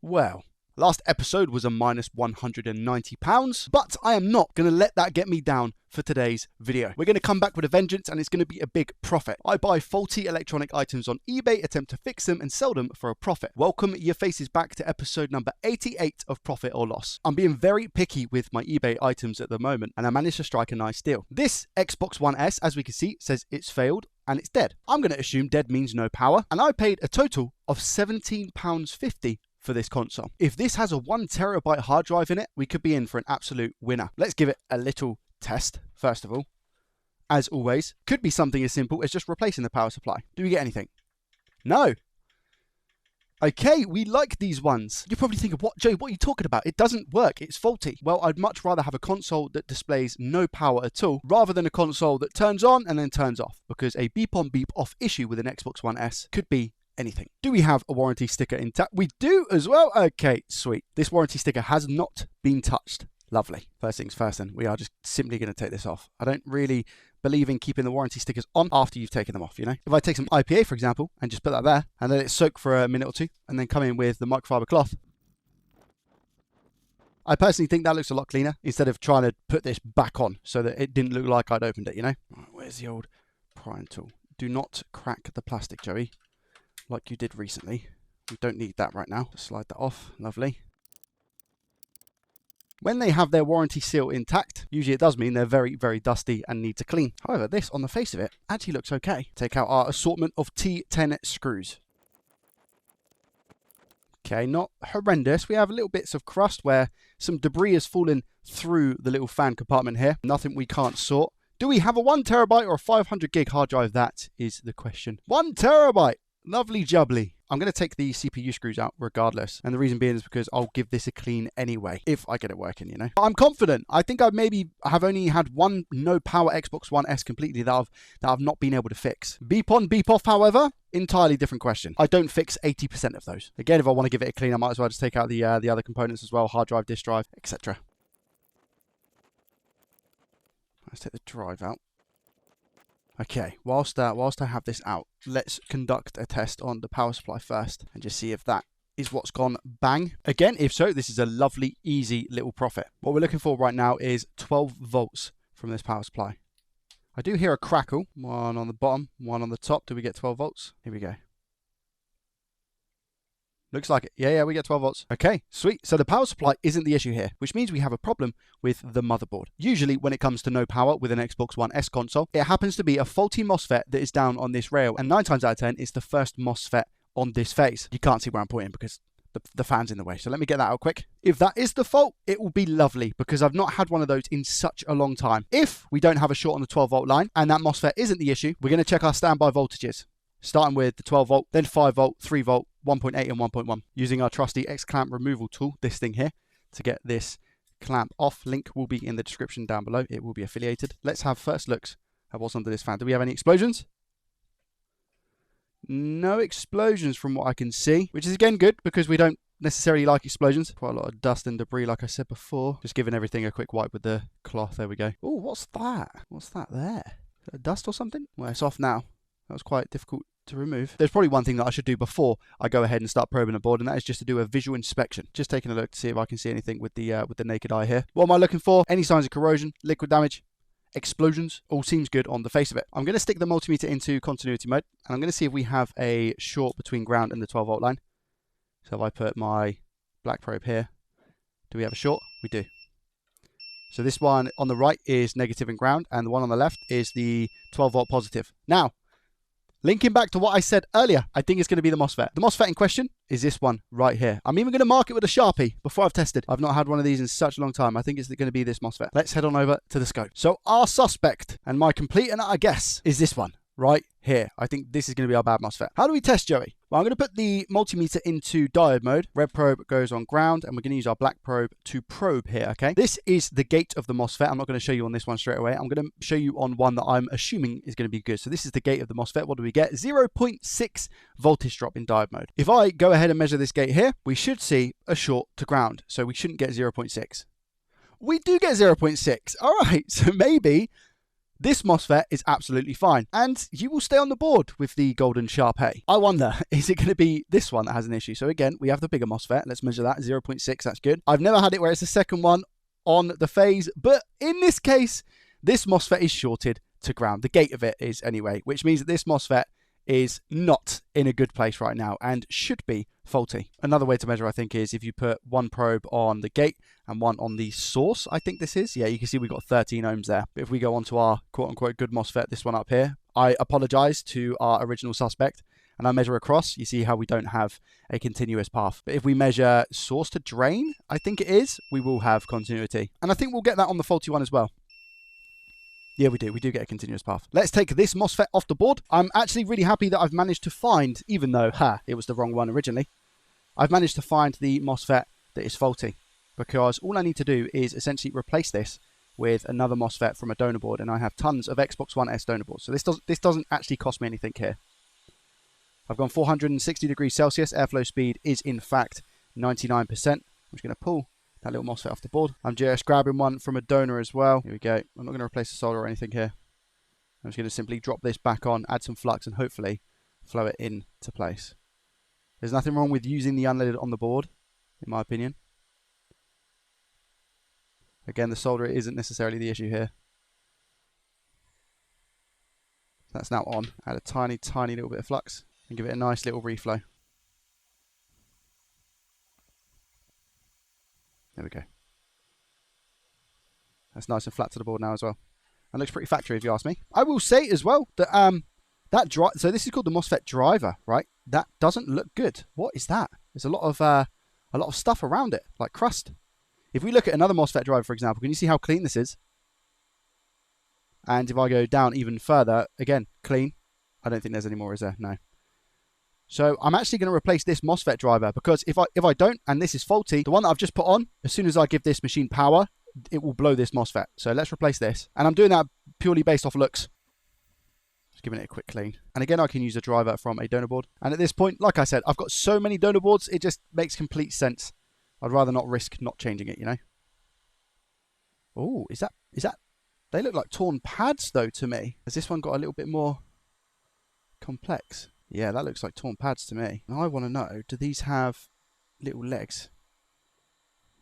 Well, last episode was a minus £190, but I am not going to let that get me down for today's video. We're going to come back with a vengeance, and it's going to be a big profit. I buy faulty electronic items on eBay, attempt to fix them and sell them for a profit. Welcome your faces back to episode number 88 of Profit or Loss. I'm being very picky with my eBay items at the moment, and I managed to strike a nice deal. This Xbox One S, as we can see, says it's failed and it's dead. I'm going to assume dead means no power, and I paid a total of £17.50 for this console. If this has a 1 terabyte hard drive in it, we could be in for an absolute winner. Let's give it a little test, first of all. As always, could be something as simple as just replacing the power supply. Do we get anything? No. Okay, we like these ones. You're probably thinking, what, Joe, what are you talking about? It doesn't work, it's faulty. Well, I'd much rather have a console that displays no power at all, rather than a console that turns on and then turns off, because a beep on beep off issue with an Xbox One S could be anything. Do we have a warranty sticker intact? We do as well. Okay, sweet. This warranty sticker has not been touched. Lovely. First things first then, we are just simply going to take this off. I don't really believe in keeping the warranty stickers on after you've taken them off, you know? If I take some IPA, for example, and just put that there, and let it soak for a minute or two, and then come in with the microfiber cloth, I personally think that looks a lot cleaner, instead of trying to put this back on so that it didn't look like I'd opened it, you know? Right, where's the old prying tool? Do not crack the plastic, Joey, like you did recently. We don't need that right now. Just slide that off. Lovely. When they have their warranty seal intact, usually it does mean they're very, very dusty and need to clean. However, this, on the face of it, actually looks okay. Take out our assortment of T10 screws. Okay, not horrendous. We have little bits of crust where some debris has fallen through the little fan compartment here. Nothing we can't sort. Do we have a 1 terabyte or a 500 gig hard drive? That is the question. 1 terabyte! Lovely jubbly. I'm going to take the CPU screws out regardless. And the reason being is because I'll give this a clean anyway, if I get it working, you know. But I'm confident. I think I maybe have only had one no power Xbox One S completely that I've not been able to fix. Beep on, beep off, however, entirely different question. I don't fix 80% of those. Again, if I want to give it a clean, I might as well just take out the other components as well, hard drive, disk drive, etc. Let's take the drive out. Okay, whilst I have this out, let's conduct a test on the power supply first and just see if that is what's gone bang. Again, if so, this is a lovely, easy little profit. What we're looking for right now is 12 volts from this power supply. I do hear a crackle, one on the bottom, one on the top. Do we get 12 volts? Here we go. Looks like it. Yeah, we get 12 volts. Okay, sweet. So the power supply isn't the issue here, which means we have a problem with the motherboard. Usually when it comes to no power with an Xbox One S console, it happens to be a faulty MOSFET that is down on this rail, and 9 times out of 10, it's the first MOSFET on this phase. You can't see where I'm pointing because the fan's in the way. So let me get that out quick. If that is the fault, it will be lovely because I've not had one of those in such a long time. If we don't have a short on the 12 volt line and that MOSFET isn't the issue, we're going to check our standby voltages. Starting with the 12 volt, then 5 volt, 3 volt, 1.8 and 1.1. Using our trusty X-clamp removal tool, this thing here, to get this clamp off. Link will be in the description down below. It will be affiliated. Let's have first looks at what's under this fan. Do we have any explosions? No explosions from what I can see, which is again good because we don't necessarily like explosions. Quite a lot of dust and debris like I said before. Just giving everything a quick wipe with the cloth. There we go. Oh, what's that? What's that there? Is that dust or something? Well, it's off now. That was quite difficult to remove. There's probably one thing that I should do before I go ahead and start probing the board, and that is just to do a visual inspection. Just taking a look to see if I can see anything with the naked eye here. What am I looking for? Any signs of corrosion, liquid damage, explosions? All seems good on the face of it. I'm going to stick the multimeter into continuity mode, and I'm going to see if we have a short between ground and the 12 volt line. So if I put my black probe here, do we have a short? We do. So this one on the right is negative and ground, and the one on the left is the 12 volt positive. Now, linking back to what I said earlier, I think it's going to be the MOSFET. The MOSFET in question is this one right here. I'm even going to mark it with a Sharpie before I've tested. I've not had one of these in such a long time. I think it's going to be this MOSFET. Let's head on over to the scope. So our suspect, and my complete and utter guess, is this one right here. I think this is going to be our bad MOSFET. How do we test, Joey? Well, I'm going to put the multimeter into diode mode. Red probe goes on ground, and we're going to use our black probe to probe here, okay? This is the gate of the MOSFET. I'm not going to show you on this one straight away. I'm going to show you on one that I'm assuming is going to be good. So this is the gate of the MOSFET. What do we get? 0.6 voltage drop in diode mode. If I go ahead and measure this gate here, we should see a short to ground. So we shouldn't get 0.6. We do get 0.6. All right, so maybe This MOSFET is absolutely fine, and you will stay on the board with the golden Sharp A. I wonder, is it going to be this one that has an issue? So again, we have the bigger MOSFET. Let's measure that, 0.6, that's good. I've never had it where it's the second one on the phase, but in this case, this MOSFET is shorted to ground. The gate of it is anyway, which means that this MOSFET is not in a good place right now and should be faulty. Another way to measure, I think, is if you put one probe on the gate and one on the source, I think this is. Yeah, you can see we've got 13 ohms there. But if we go on to our quote-unquote good MOSFET, this one up here, I apologize to our original suspect, and I measure across, you see how we don't have a continuous path. But if we measure source to drain, I think it is, we will have continuity. And I think we'll get that on the faulty one as well. Yeah, we do. We do get a continuous path. Let's take this MOSFET off the board. I'm actually really happy that I've managed to find, even though, it was the wrong one originally, I've managed to find the MOSFET that is faulty, because all I need to do is essentially replace this with another MOSFET from a donor board, and I have tons of Xbox One S donor boards. So this doesn't actually cost me anything here. I've gone 460 degrees Celsius. Airflow speed is in fact 99%. I'm just going to pull that little MOSFET off the board. I'm just grabbing one from a donor as well. Here we go. I'm not going to replace the solder or anything here. I'm just going to simply drop this back on, add some flux, and hopefully flow it into place. There's nothing wrong with using the unleaded on the board, in my opinion. Again, the solder isn't necessarily the issue here. That's now on. Add a tiny, tiny little bit of flux and give it a nice little reflow. There we go. That's nice and flat to the board now as well. That looks pretty factory if you ask me. I will say as well that so this is called the MOSFET driver, right? That doesn't look good. What is that? There's a lot of stuff around it, like crust. If we look at another MOSFET driver, for example, can you see how clean this is? And if I go down even further, again, clean. I don't think there's any more, is there? No. So I'm actually going to replace this MOSFET driver, because if I don't, and this is faulty, the one that I've just put on, as soon as I give this machine power, it will blow this MOSFET. So let's replace this. And I'm doing that purely based off looks. Just giving it a quick clean. And again, I can use a driver from a donor board. And at this point, like I said, I've got so many donor boards, it just makes complete sense. I'd rather not risk not changing it, you know? Oh, is that... They look like torn pads, though, to me. Has this one got a little bit more complex? Yeah, that looks like torn pads to me. Now I want to know, do these have little legs?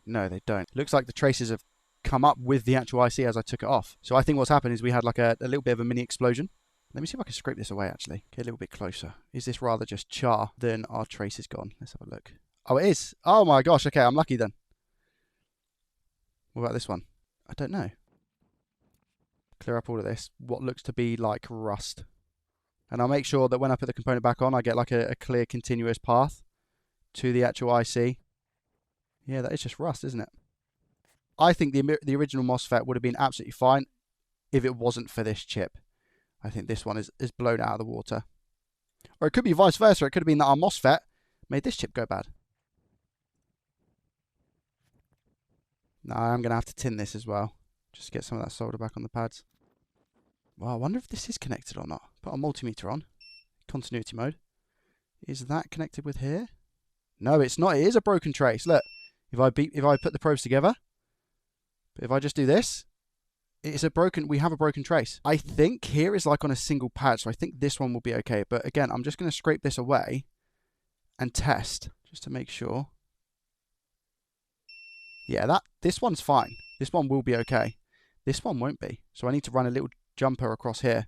No, they don't. Looks like the traces have come up with the actual IC as I took it off. So I think what's happened is we had like a little bit of a mini explosion. Let me see if I can scrape this away, actually. Get a little bit closer. Is this rather just char? Then our trace is gone. Let's have a look. Oh, it is. Oh my gosh. Okay, I'm lucky then. What about this one? I don't know. Clear up all of this. What looks to be like rust. And I'll make sure that when I put the component back on, I get like a clear continuous path to the actual IC. Yeah, that is just rust, isn't it? I think the original MOSFET would have been absolutely fine if it wasn't for this chip. I think this one is blown out of the water. Or it could be vice versa. It could have been that our MOSFET made this chip go bad. No, I'm going to have to tin this as well. Just to get some of that solder back on the pads. Well, I wonder if this is connected or not. Put a multimeter on. Continuity mode. Is that connected with here? No, it's not. It is a broken trace. Look, if I put the probes together, but if I just do this, it's a broken. We have a broken trace. I think here is like on a single pad, so I think this one will be okay. But again, I'm just going to scrape this away and test just to make sure. Yeah, this one's fine. This one will be okay. This one won't be. So I need to run a little jumper across here.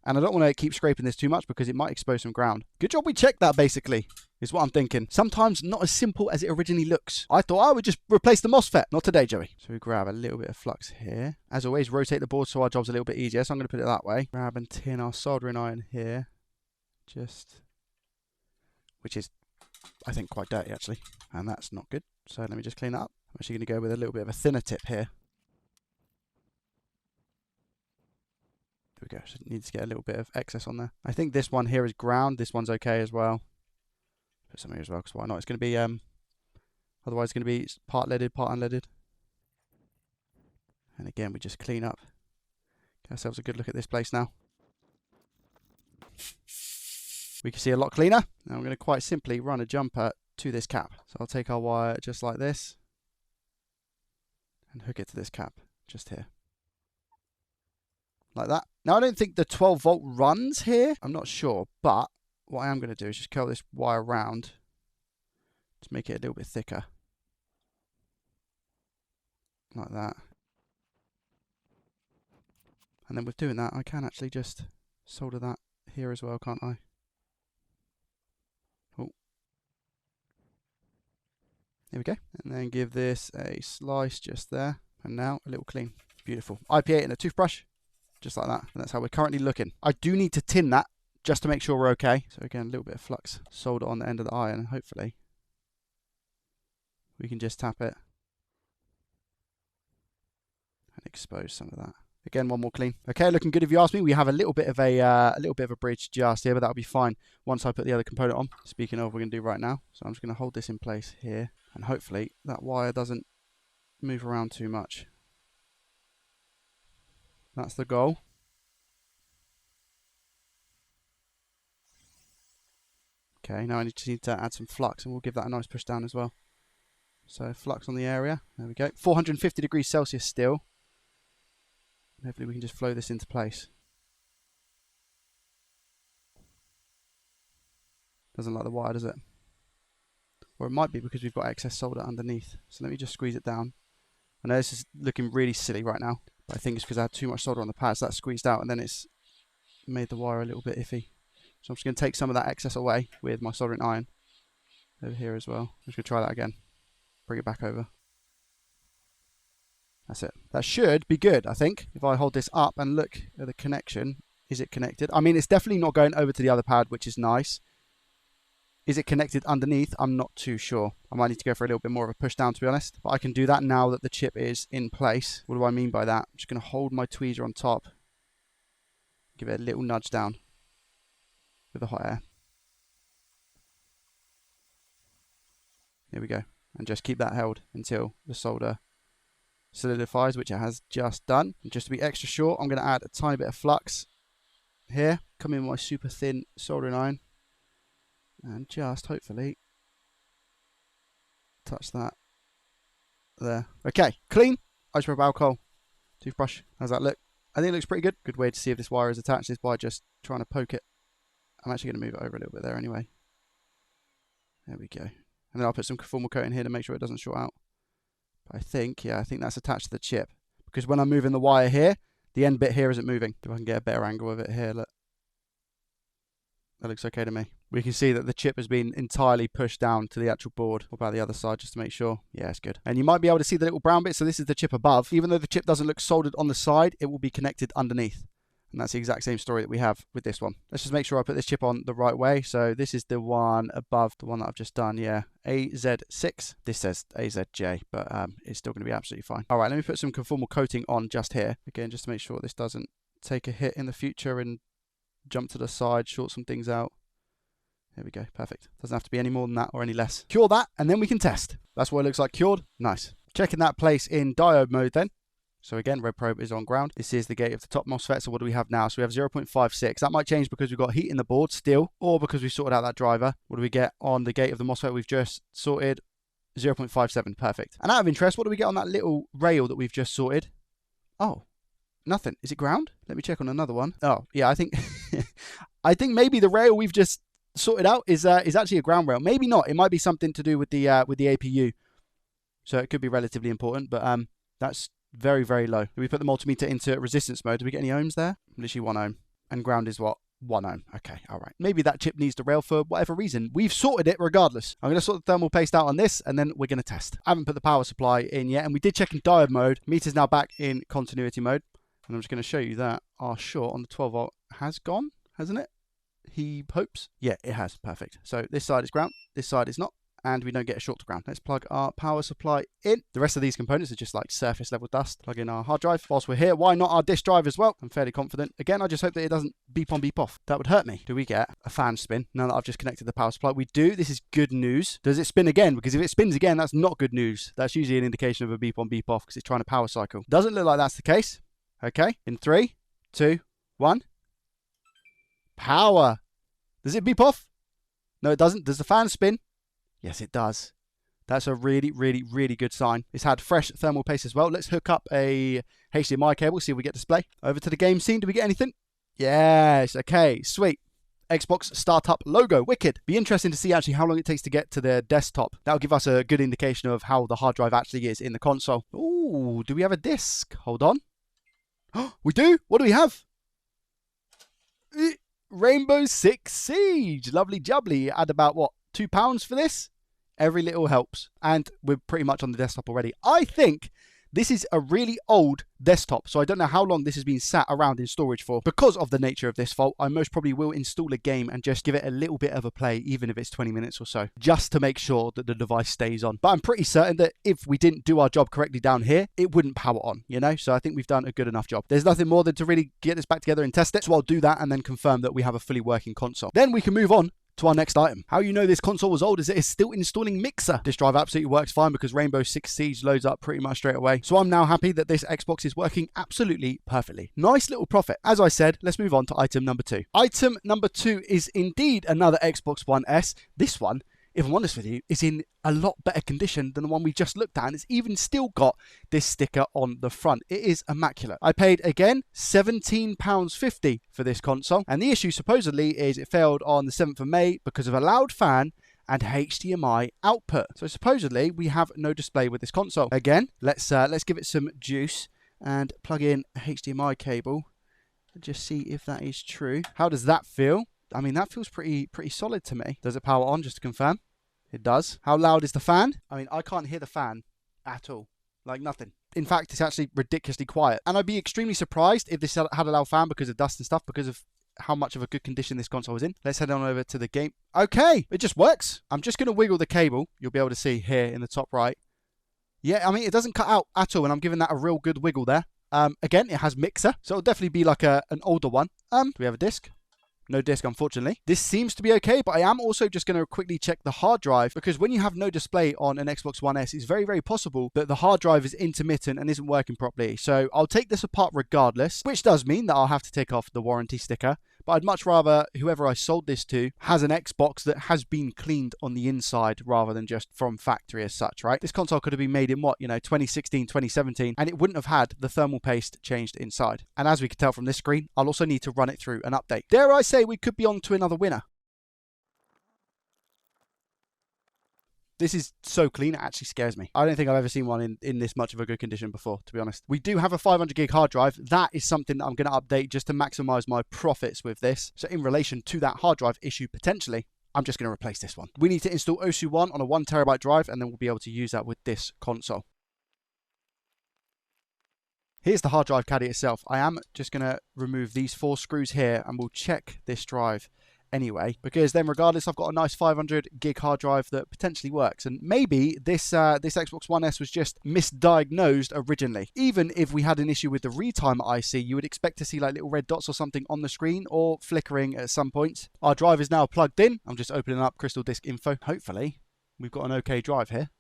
And I don't want to keep scraping this too much because it might expose some ground. Good job we checked that, basically, is what I'm thinking. Sometimes not as simple as it originally looks. I thought I would just replace the MOSFET. Not today, Joey. So we grab a little bit of flux here. As always, rotate the board so our job's a little bit easier. So I'm going to put it that way. Grab and tin our soldering iron here. Which is, I think, quite dirty, actually. And that's not good. So let me just clean that up. I'm actually going to go with a little bit of a thinner tip here. There we go. So it needs to get a little bit of excess on there. I think this one here is ground. This one's okay as well. Put some here as well, because why not? It's going to be, otherwise it's going to be part leaded, part unleaded. And again, we just clean up. Get ourselves a good look at this place now. We can see a lot cleaner. Now I'm going to quite simply run a jumper to this cap. So I'll take our wire just like this and hook it to this cap just here. like that. Now, I don't think the 12 volt runs here. I'm not sure, but what I am going to do is just curl this wire around to make it a little bit thicker. Like that. And then with doing that, I can actually just solder that here as well, can't I? Oh. There we go. And then give this a slice just there. And now a little clean. Beautiful. E88 and a toothbrush. Just like that. And that's how we're currently looking. I do need to tin that just to make sure we're okay. So again, a little bit of flux solder on the end of the iron. And hopefully we can just tap it and expose some of that. Again, one more clean. Okay, looking good if you ask me. We have a little bit of a bridge just here, but that'll be fine once I put the other component on. Speaking of, we're going to do right now. So I'm just going to hold this in place here, and hopefully that wire doesn't move around too much. That's the goal. Okay, now I just need to add some flux, and we'll give that a nice push down as well. So flux on the area. There we go. 450 degrees Celsius still. Hopefully we can just flow this into place. Doesn't like the wire, does it? Or it might be because we've got excess solder underneath. So let me just squeeze it down. I know this is looking really silly right now, but I think it's because I had too much solder on the pad, so that's squeezed out and then it's made the wire a little bit iffy. So I'm just going to take some of that excess away with my soldering iron over here as well. I'm just going to try that again. Bring it back over. That's it. That should be good, I think. If I hold this up and look at the connection, is it connected? I mean, it's definitely not going over to the other pad, which is nice. Is it connected underneath? I'm not too sure. I might need to go for a little bit more of a push down, to be honest. But I can do that now that the chip is in place. What do I mean by that? I'm just going to hold my tweezer on top. Give it a little nudge down with the hot air. Here we go. And just keep that held until the solder solidifies, which it has just done. And just to be extra sure, I'm going to add a tiny bit of flux here. Come in with my super thin soldering iron. And just hopefully touch that there. Okay, clean. Isopropyl alcohol toothbrush. How's that look? I think it looks pretty good. Good way to see if this wire is attached is by just trying to poke it. I'm actually going to move it over a little bit there anyway. There we go. And then I'll put some conformal coating here to make sure it doesn't short out. But I think that's attached to the chip. Because when I'm moving the wire here, the end bit here isn't moving. If I can get a better angle of it here, look. That looks okay to me. We can see that the chip has been entirely pushed down to the actual board. What about the other side, just to make sure? Yeah, it's good. And you might be able to see the little brown bit. So this is the chip above. Even though the chip doesn't look soldered on the side, it will be connected underneath. And that's the exact same story that we have with this one. Let's just make sure I put this chip on the right way. So this is the one above the one that I've just done. Yeah, AZ6. This says AZJ, but it's still going to be absolutely fine. All right, let me put some conformal coating on just here. Again, just to make sure this doesn't take a hit in the future and jump to the side, short some things out. There we go, perfect. Doesn't have to be any more than that or any less. Cure that, and then we can test. That's what it looks like cured. Nice. Checking that place in diode mode then. So again, red probe is on ground. This is the gate of the top MOSFET. So what do we have now? So we have 0.56. That might change because we've got heat in the board still, or because we sorted out that driver. What do we get on the gate of the MOSFET we've just sorted? 0.57, perfect. And out of interest, what do we get on that little rail that we've just sorted? Oh, nothing. Is it ground? Let me check on another one. Oh, yeah, I think I think maybe the rail we've just sorted out is actually a ground rail. Maybe not. It might be something to do with the APU. So it could be relatively important, but that's very, very low. We put the multimeter into resistance mode. Do we get any ohms there? Literally 1 ohm. And ground is what? 1 ohm. Okay, all right. Maybe that chip needs the rail for whatever reason. We've sorted it regardless. I'm going to sort the thermal paste out on this, and then we're going to test. I haven't put the power supply in yet, and we did check in diode mode. Meter's now back in continuity mode. And I'm just going to show you that our short on the 12 volt has gone, hasn't it? He hopes. Yeah, it has. Perfect. So this side is ground. This side is not. And we don't get a short to ground. Let's plug our power supply in. The rest of these components are just like surface level dust. Plug in our hard drive. Whilst we're here, why not our disk drive as well? I'm fairly confident. Again, I just hope that it doesn't beep on, beep off. That would hurt me. Do we get a fan spin now that I've just connected the power supply? We do. This is good news. Does it spin again? Because if it spins again, that's not good news. That's usually an indication of a beep on, beep off because it's trying to power cycle. Doesn't look like that's the case. Okay, in 3, 2, 1. Power. Does it beep off? No, it doesn't. Does the fan spin? Yes, it does. That's a really, really, really good sign. It's had fresh thermal paste as well. Let's hook up a HDMI cable, see if we get display. Over to the game scene. Do we get anything? Yes. Okay, sweet. Xbox startup logo, wicked. Be interesting to see actually how long it takes to get to the desktop. That'll give us a good indication of how the hard drive actually is in the console. Ooh, do we have a disc? Hold on. We do? What do we have? Rainbow Six Siege. Lovely jubbly. Add about, what, £2 for this? Every little helps. And we're pretty much on the desktop already. I think this is a really old desktop, so I don't know how long this has been sat around in storage for. Because of the nature of this fault, I most probably will install a game and just give it a little bit of a play, even if it's 20 minutes or so, just to make sure that the device stays on. But I'm pretty certain that if we didn't do our job correctly down here, it wouldn't power on, you know? So I think we've done a good enough job. There's nothing more than to really get this back together and test it. So I'll do that and then confirm that we have a fully working console. Then we can move on to our next item. How you know this console was old is it is still installing Mixer. This drive absolutely works fine because Rainbow Six Siege loads up pretty much straight away. So I'm now happy that this Xbox is working absolutely perfectly. Nice little profit. As I said, let's move on to item number 2. Item number 2 is indeed another Xbox One S. This one, if I'm honest with you, is in a lot better condition than the one we just looked at, and it's even still got this sticker on the front. It is immaculate. I paid, again, £17.50 for this console, and the issue supposedly is it failed on the 7th of May because of a loud fan and HDMI output. So supposedly we have no display with this console. Again, let's give it some juice and plug in a HDMI cable and just see if that is true. How does that feel? I mean, that feels pretty solid to me. Does it power on, just to confirm? It does. How loud is the fan? I mean, I can't hear the fan at all. Like nothing. In fact, it's actually ridiculously quiet. And I'd be extremely surprised if this had a loud fan because of dust and stuff, because of how much of a good condition this console is in. Let's head on over to the game. Okay, it just works. I'm just going to wiggle the cable. You'll be able to see here in the top right. Yeah, I mean, it doesn't cut out at all, and I'm giving that a real good wiggle there. Again, it has Mixer, so it'll definitely be like an older one. Do we have a disc? No disc, unfortunately. This seems to be okay, but I am also just going to quickly check the hard drive, because when you have no display on an Xbox One S, it's very, very possible that the hard drive is intermittent and isn't working properly. So I'll take this apart regardless, which does mean that I'll have to take off the warranty sticker. But I'd much rather whoever I sold this to has an Xbox that has been cleaned on the inside rather than just from factory as such, right? This console could have been made in what, 2016, 2017, and it wouldn't have had the thermal paste changed inside. And as we can tell from this screen, I'll also need to run it through an update. Dare I say we could be on to another winner. This is so clean, it actually scares me. I don't think I've ever seen one in this much of a good condition before, to be honest. We do have a 500 gig hard drive. That is something that I'm going to update just to maximize my profits with this. So in relation to that hard drive issue, potentially, I'm just going to replace this one. We need to install OSU 1 on a 1 terabyte drive, and then we'll be able to use that with this console. Here's the hard drive caddy itself. I am just going to remove these 4 screws here, and we'll check this drive anyway, because then regardless, I've got a nice 500 gig hard drive that potentially works. And maybe this Xbox One S was just misdiagnosed originally. Even if we had an issue with the retimer IC, you would expect to see like little red dots or something on the screen or flickering at some point. Our drive is now plugged in. I'm just opening up Crystal Disk Info. Hopefully we've got an okay drive here.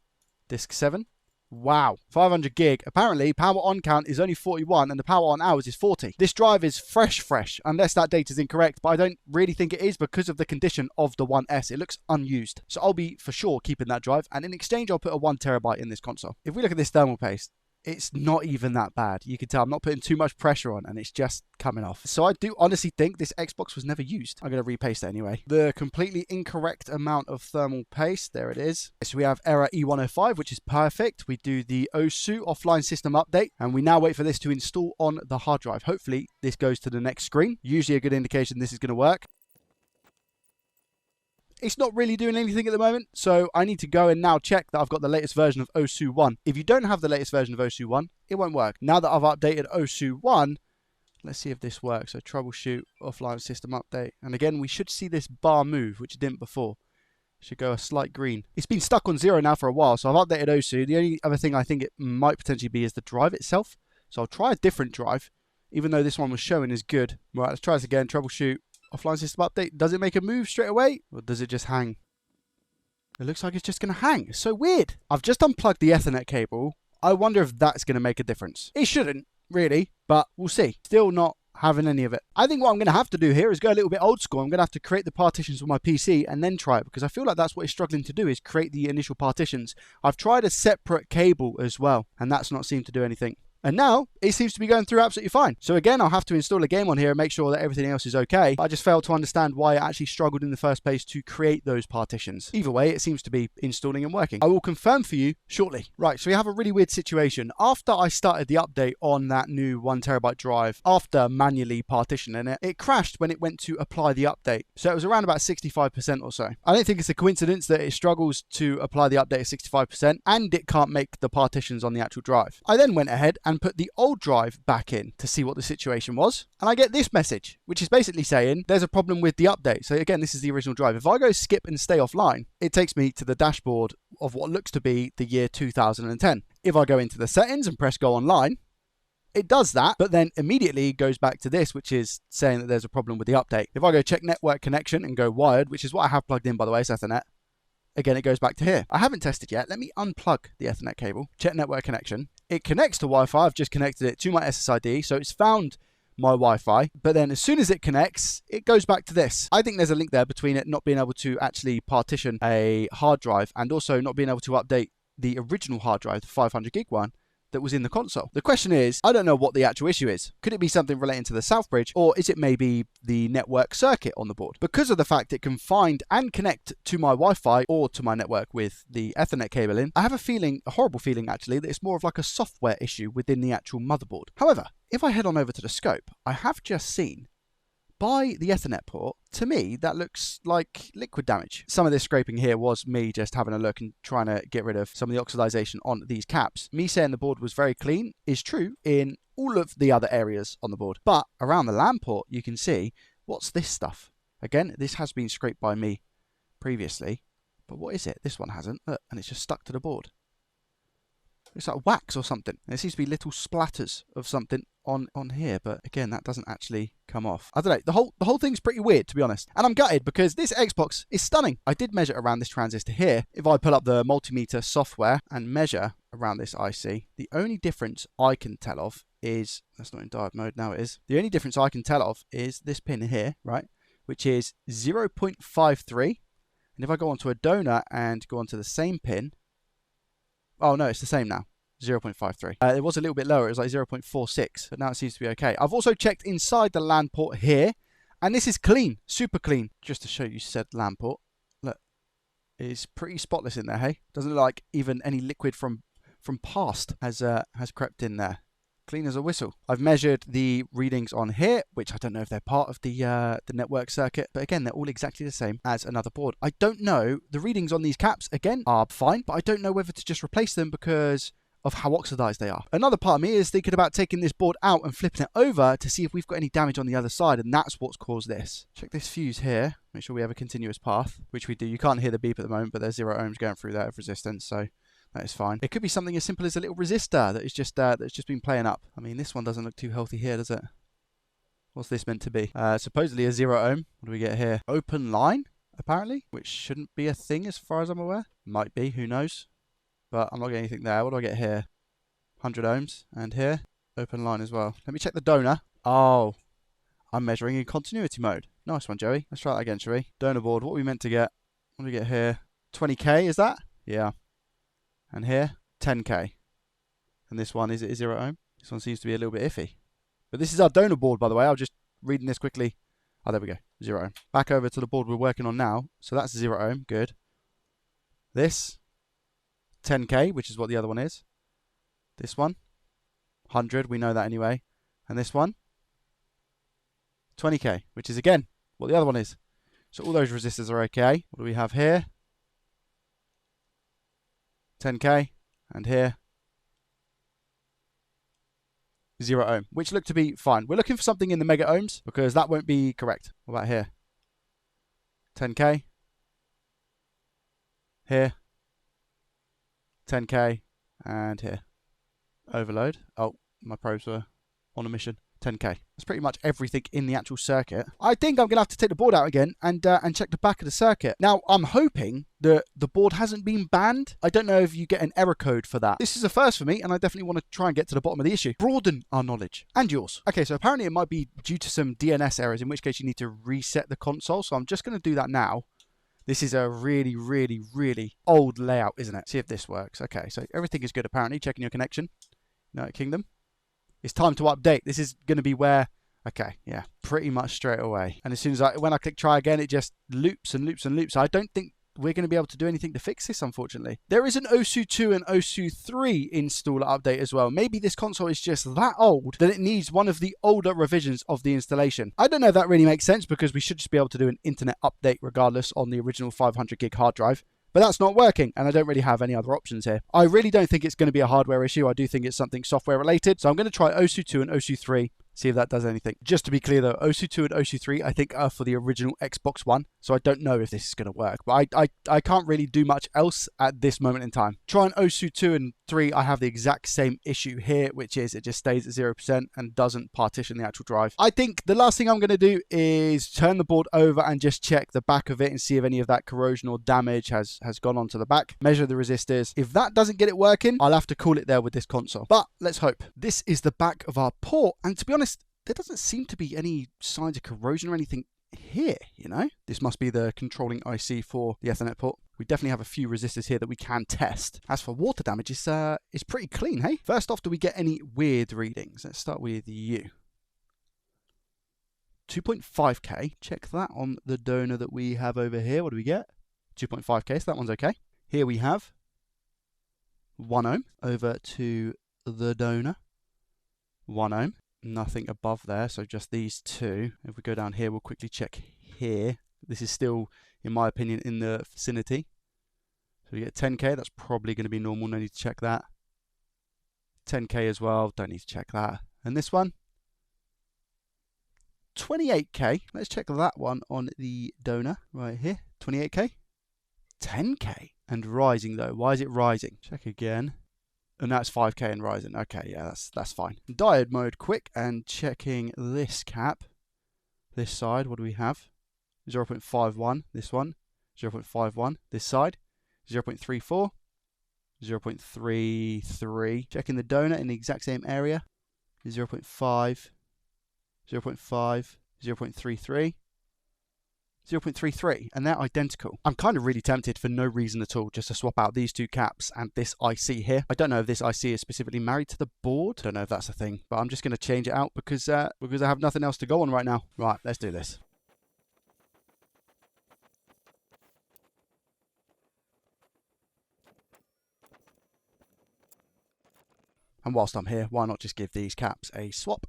Disk 7. Wow, 500 gig. Apparently, power on count is only 41 and the power on hours is 40. This drive is fresh, unless that data is incorrect, but I don't really think it is because of the condition of the One S. It looks unused. So I'll be for sure keeping that drive, and in exchange, I'll put a 1 terabyte in this console. If we look at this thermal paste, it's not even that bad. You can tell I'm not putting too much pressure on, and it's just coming off. So I do honestly think this Xbox was never used. I'm going to repaste it anyway. The completely incorrect amount of thermal paste. There it is. So we have error E105, which is perfect. We do the OSU offline system update, and we now wait for this to install on the hard drive. Hopefully this goes to the next screen. Usually a good indication this is going to work. It's not really doing anything at the moment, so I need to go and now check that I've got the latest version of OSU 1. If you don't have the latest version of OSU 1, it won't work. Now that I've updated OSU 1, let's see if this works. So troubleshoot, offline system update. And again, we should see this bar move, which it didn't before. Should go a slight green. It's been stuck on 0 now for a while, so I've updated OSU. The only other thing I think it might potentially be is the drive itself. So I'll try a different drive, even though this one was showing is good. Right, let's try this again. Troubleshoot. Offline system update. Does it make a move straight away? Or does it just hang? It looks like it's just going to hang. It's so weird. I've just unplugged the Ethernet cable. I wonder if that's going to make a difference. It shouldn't, really, but we'll see. Still not having any of it. I think what I'm going to have to do here is go a little bit old school. I'm going to have to create the partitions on my PC and then try it, because I feel like that's what it's struggling to do, is create the initial partitions. I've tried a separate cable as well, and that's not seemed to do anything. And now it seems to be going through absolutely fine. So again, I'll have to install a game on here and make sure that everything else is okay. I just failed to understand why it actually struggled in the first place to create those partitions. Either way, it seems to be installing and working. I will confirm for you shortly. Right, so we have a really weird situation. After I started the update on that new 1TB drive, after manually partitioning it, it crashed when it went to apply the update. So it was around about 65% or so. I don't think it's a coincidence that it struggles to apply the update at 65% and it can't make the partitions on the actual drive. I then went ahead and put the old drive back in to see what the situation was, and I get this message, which is basically saying there's a problem with the update. So again, this is the original drive. If I go skip and stay offline, it takes me to the dashboard of what looks to be the year 2010. If I go into the settings and press go online, it does that, but then immediately goes back to this, which is saying that there's a problem with the update. If I go check network connection and go wired, which is what I have plugged in, by the way, it's Ethernet, again, it goes back to here. I haven't tested yet. Let me unplug the Ethernet cable, check network connection. It connects to Wi-Fi. I've just connected it to my SSID, so it's found my Wi-Fi. But then as soon as it connects, it goes back to this. I think there's a link there between it not being able to actually partition a hard drive and also not being able to update the original hard drive, the 500 gig one, that was in the console. The question is, I don't know what the actual issue is. Could it be something relating to the South Bridge, or is it maybe the network circuit on the board? Because of the fact it can find and connect to my Wi-Fi or to my network with the Ethernet cable in, I have a feeling, a horrible feeling actually, that it's more of like a software issue within the actual motherboard. However, if I head on over to the scope, I have just seen by the Ethernet port, to me, that looks like liquid damage. Some of this scraping here was me just having a look and trying to get rid of some of the oxidization on these caps. Me saying the board was very clean is true in all of the other areas on the board. But around the LAN port, you can see, what's this stuff? Again, this has been scraped by me previously, but what is it? This one hasn't, look, and it's just stuck to the board. It's like wax or something. There seems to be little splatters of something on here, but again, that doesn't actually come off. I don't know, the whole thing's pretty weird, to be honest. And I'm gutted because this Xbox is stunning. I did measure around this transistor here. If I pull up the multimeter software and measure around this IC, the only difference I can tell of is, that's not in diode mode, now it is. The only difference I can tell of is this pin here, right, which is 0.53. And if I go onto a donor and go onto the same pin, oh no, it's the same now. 0.53. It was a little bit lower. It was like 0.46, but now it seems to be okay. I've also checked inside the LAN port here, and this is clean, super clean. Just to show you said LAN port, look, it's pretty spotless in there. Hey, doesn't look like even any liquid from past has crept in there. Clean as a whistle. I've measured the readings on here, which I don't know if they're part of the network circuit, but again, they're all exactly the same as another board. I don't know, the readings on these caps, again, are fine, but I don't know whether to just replace them because of how oxidized they are. Another part of me is thinking about taking this board out and flipping it over to see if we've got any damage on the other side, and that's what's caused this. Check this fuse here, make sure we have a continuous path, which we do. You can't hear the beep at the moment, but there's 0 ohms going through there of resistance, so that is fine. It could be something as simple as a little resistor that is just that's just been playing up. I mean, this one doesn't look too healthy here, does it? What's this meant to be? Supposedly a 0 ohm. What do we get here? Open line, apparently, which shouldn't be a thing as far as I'm aware. Might be, who knows? But I'm not getting anything there. What do I get here? 100 ohms. And here, open line as well. Let me check the donor. Oh, I'm measuring in continuity mode. Nice one, Joey. Let's try that again, shall we? Donor board, what are we meant to get? What do we get here? 20k, is that? Yeah. And here, 10k. And this one, is it a 0 ohm? This one seems to be a little bit iffy. But this is our donor board, by the way. I'll just reading this quickly. Oh, there we go. 0 ohm. Back over to the board we're working on now. So that's 0 ohm. Good. This, 10k, which is what the other one is. This one, 100. We know that anyway. And this one, 20k, which is, again, what the other one is. So all those resistors are okay. What do we have here? 10k. And here, 0 ohm, which look to be fine. We're looking for something in the mega ohms because that won't be correct. What about here? 10k. Here. 10k. And here. Overload. Oh, my probes were on a mission. 10k. That's pretty much everything in the actual circuit. I think I'm going to have to take the board out again and check the back of the circuit. Now, I'm hoping that the board hasn't been banned. I don't know if you get an error code for that. This is a first for me, and I definitely want to try and get to the bottom of the issue. Broaden our knowledge. And yours. Okay, so apparently it might be due to some DNS errors, in which case you need to reset the console. So I'm just going to do that now. This is a really, really, really old layout, isn't it? See if this works. Okay, so everything is good apparently. Checking your connection. United Kingdom. It's time to update. This is going to be where... Okay, yeah, pretty much straight away. And as soon as when I click try again, it just loops and loops and loops. I don't think we're going to be able to do anything to fix this, unfortunately. There is an OSU 2 and OSU 3 installer update as well. Maybe this console is just that old that it needs one of the older revisions of the installation. I don't know if that really makes sense because we should just be able to do an internet update regardless on the original 500 gig hard drive. But that's not working, and I don't really have any other options here. I really don't think it's going to be a hardware issue. I do think it's something software related. So I'm going to try OSU 2 and OSU 3, see if that does anything. Just to be clear though, OSU 2 and OSU 3 I think are for the original Xbox One. So I don't know if this is going to work. But I can't really do much else at this moment in time. Trying OSU 2 and 3, I have the exact same issue here, which is it just stays at 0% and doesn't partition the actual drive. I think the last thing I'm going to do is turn the board over and just check the back of it and see if any of that corrosion or damage has gone onto the back. Measure the resistors. If that doesn't get it working, I'll have to call it there with this console. But let's hope. This is the back of our port, and to be honest, there doesn't seem to be any signs of corrosion or anything here, you know? This must be the controlling IC for the Ethernet port. We definitely have a few resistors here that we can test. As for water damage, it's pretty clean, hey? First off, do we get any weird readings? Let's start with U. 2.5k. Check that on the donor that we have over here. What do we get? 2.5k, so that one's okay. Here we have 1 ohm over to the donor. 1 ohm. Nothing above there, so just these two. If we go down here, we'll quickly check here. This is still, in my opinion, in the vicinity. So we get 10k, that's probably going to be normal, no need to check that. 10k as well, don't need to check that. And this one? 28k, let's check that one on the donor right here. 28k? 10k. And rising though, why is it rising? Check again. And that's 5k and rising. Okay, yeah, that's fine. Diode mode quick and checking this cap. This side, what do we have? 0.51, this one. 0.51, this side. 0.34. 0.33. Checking the donut in the exact same area. 0.5. 0.5. 0.33. 0.33, and they're identical. I'm kind of really tempted for no reason at all just to swap out these two caps and this IC here. I don't know if this IC is specifically married to the board. Don't know if that's a thing, but I'm just going to change it out because I have nothing else to go on right now. Right, let's do this. And whilst I'm here, why not just give these caps a swap?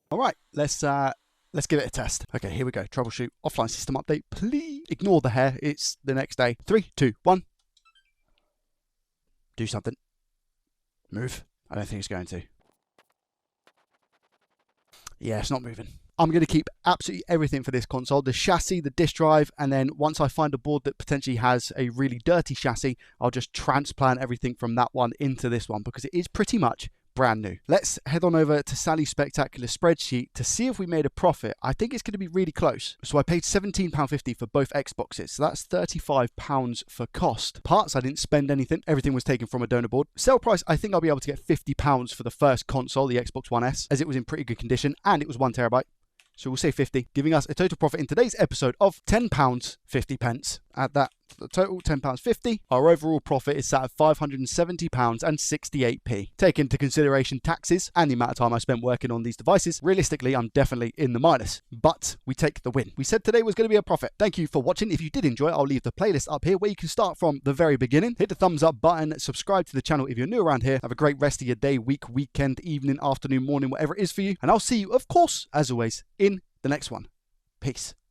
All right, let's give it a test. Okay, here we go. Troubleshoot. Offline system update. Please ignore the hair. It's the next day. 3, 2, 1. Do something. Move. I don't think it's going to. Yeah, it's not moving. I'm going to keep absolutely everything for this console. The chassis, the disk drive, and then once I find a board that potentially has a really dirty chassis, I'll just transplant everything from that one into this one because it is pretty much brand new. Let's head on over to Sally's Spectacular spreadsheet to see if we made a profit. I think it's going to be really close. So I paid £17.50 for both Xboxes. So that's £35 for cost. Parts, I didn't spend anything. Everything was taken from a donor board. Sale price, I think I'll be able to get £50 for the first console, the Xbox One S, as it was in pretty good condition and it was 1 terabyte. So we'll say 50, giving us a total profit in today's episode of £10.50. Add that to the total, £10.50. Our overall profit is sat at £570.68p. Take into consideration taxes and the amount of time I spent working on these devices. Realistically, I'm definitely in the minus, but we take the win. We said today was going to be a profit. Thank you for watching. If you did enjoy, I'll leave the playlist up here where you can start from the very beginning. Hit the thumbs up button, subscribe to the channel if you're new around here. Have a great rest of your day, week, weekend, evening, afternoon, morning, whatever it is for you. And I'll see you, of course, as always, in the next one. Peace.